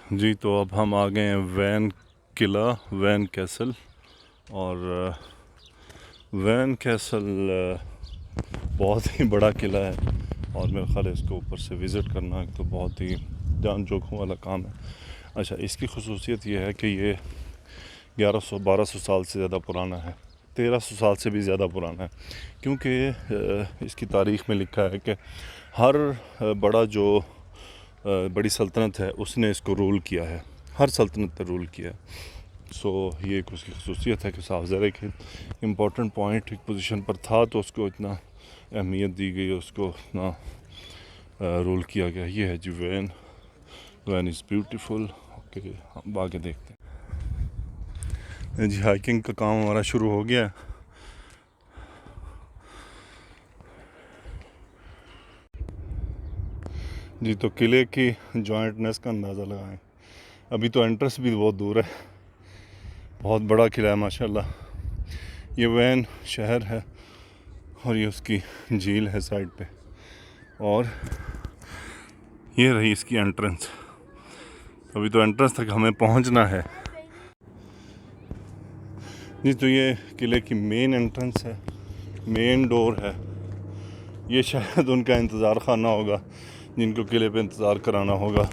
जी, तो अब हम आ गए हैं वैन किला, वैन कैसल। और वैन कैसल बहुत ही बड़ा किला है और मेरा ख्याल है इसको ऊपर से विज़िट करना तो बहुत ही जान जोखिम वाला काम है। अच्छा, इसकी खसूसियत ये है कि ये 1100-1200 साल से ज़्यादा पुराना है, 1300 साल से भी ज़्यादा पुराना है, क्योंकि इसकी तारीख़ में लिखा है कि हर बड़ा जो बड़ी सल्तनत है उसने इसको रूल किया है, हर सल्तनत ने रूल किया है। सो ये एक उसकी खसूसियत है कि साफ ज़रा एक इम्पॉर्टेंट पॉइंट एक पोजीशन पर था तो उसको इतना अहमियत दी गई, उसको इतना रूल किया गया। ये है जी van, van is beautiful. Okay, हम आगे देखते हैं जी। हाइकिंग का काम हमारा शुरू हो गया है। जी, तो किले की जॉइंटनेस का अंदाज़ा लगाएं। अभी तो एंट्रेंस भी बहुत दूर है, बहुत बड़ा किला है माशाल्लाह। ये वैन शहर है और ये उसकी झील है साइड पे, और ये रही इसकी एंट्रेंस। अभी तो एंट्रेंस तक हमें पहुंचना है जी। तो ये किले की मेन एंट्रेंस है, मेन डोर है। ये शायद उनका इंतज़ार खाना होगा जिनको किले पे इंतज़ार कराना होगा।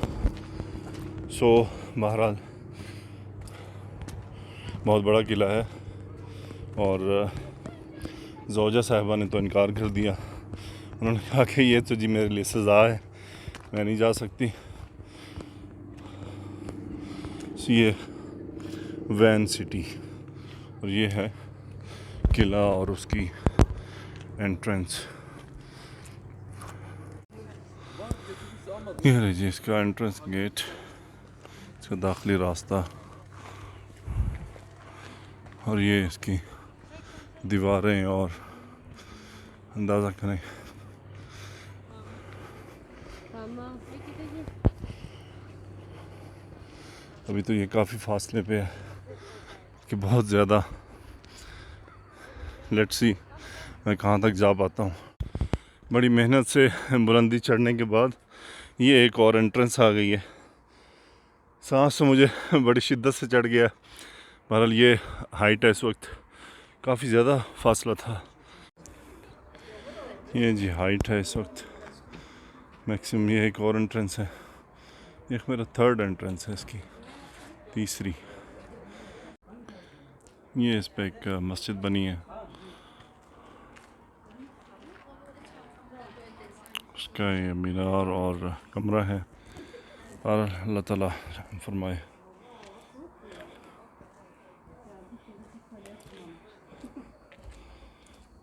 सो बहरहाल बहुत बड़ा किला है और ज़ौजा साहिबा ने तो इनकार कर दिया। उन्होंने कहा कि ये तो जी मेरे लिए सज़ा है, मैं नहीं जा सकती। ये वैन सिटी और ये है किला और उसकी एंट्रेंस। ये है जी इसका एंट्रेंस गेट, इसका दाखिली रास्ता, और ये इसकी दीवारें। और अंदाज़ा करें अभी तो ये काफ़ी फासले पे है कि बहुत ज़्यादा। लेट्स सी मैं कहाँ तक जा पाता हूँ। बड़ी मेहनत से बुलंदी चढ़ने के बाद ये एक और एंट्रेंस आ गई है। सांस तो मुझे बड़ी शिद्दत से चढ़ गया। बहरहाल ये हाइट है, इस वक्त काफ़ी ज़्यादा फासला था। ये जी हाइट है इस वक्त मैक्सिमम। ये एक और एंट्रेंस है, ये मेरा थर्ड एंट्रेंस है इसकी, तीसरी। ये इस पर एक मस्जिद बनी है, उसका ये मीनार और कमरा है। और अल्लाह ताला रहम फरमाए।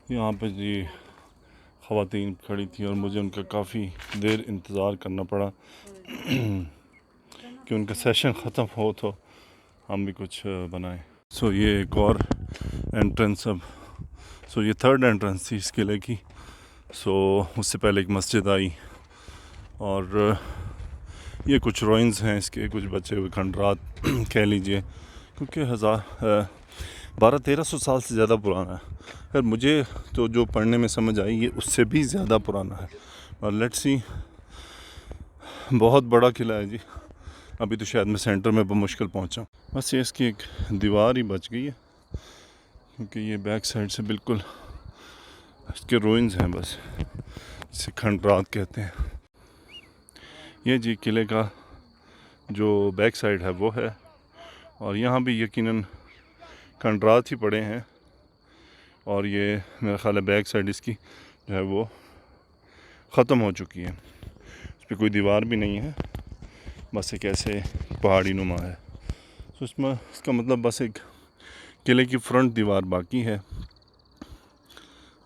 यहाँ पे जी ख़वातीन खड़ी थी और मुझे उनका काफ़ी देर इंतज़ार करना पड़ा कि उनका सेशन ख़त्म हो तो हम भी कुछ बनाएं। सो ये एक और एंट्रेंस अब। सो ये थर्ड एंट्रेंस थी इस किले की। सो उससे पहले एक मस्जिद आई और ये कुछ रोइंस हैं इसके, कुछ बचे हुए खंडरात कह लीजिए, क्योंकि 1200-1300 साल से ज़्यादा पुराना है। खैर मुझे तो जो पढ़ने में समझ आई ये उससे भी ज़्यादा पुराना है। और लेट्स सी, बहुत बड़ा किला है जी। अभी तो शायद मैं सेंटर में मुश्किल पहुंचा। बस ये इसकी एक दीवार ही बच गई है, क्योंकि ये बैक साइड से बिल्कुल इसके रूइंस हैं, बस जिसे खंडरात कहते हैं। ये जी किले का जो बैक साइड है वो है, और यहाँ भी यकीनन खंडरात ही पड़े हैं। और ये मेरा ख्याल है बैक साइड इसकी जो है वो ख़त्म हो चुकी है, उस पर कोई दीवार भी नहीं है, बस एक ऐसे पहाड़ी नुमा है। तो इसमें इसका मतलब बस एक किले की फ्रंट दीवार बाकी है,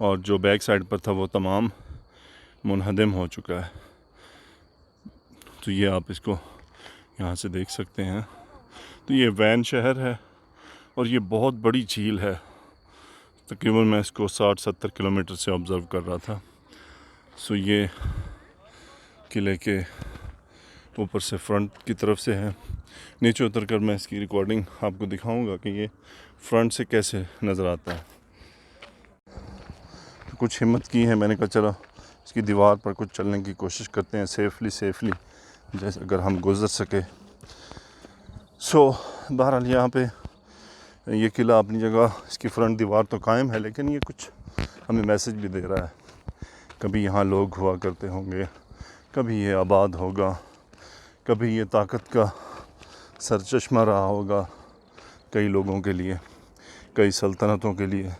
और जो बैक साइड पर था वो तमाम मुनहदम हो चुका है। तो ये आप इसको यहाँ से देख सकते हैं। तो ये वैन शहर है और ये बहुत बड़ी झील है। तकरीबन मैं इसको 60-70 किलोमीटर से ऑब्ज़र्व कर रहा था। सो ये किले के ऊपर से फ्रंट की तरफ से है। नीचे उतर कर मैं इसकी रिकॉर्डिंग आपको दिखाऊंगा कि ये फ्रंट से कैसे नज़र आता है। तो कुछ हिम्मत की है मैंने, कहा चलो इसकी दीवार पर कुछ चलने की कोशिश करते हैं सेफली, जैसे अगर हम गुज़र सके सो बहरहाल यहाँ पे ये किला अपनी जगह, इसकी फ्रंट दीवार तो कायम है, लेकिन ये कुछ हमें मैसेज भी दे रहा है। कभी यहाँ लोग हुआ करते होंगे, कभी ये आबाद होगा, कभी ये ताकत का सरचश्मा रहा होगा कई लोगों के लिए, कई सल्तनतों के लिए।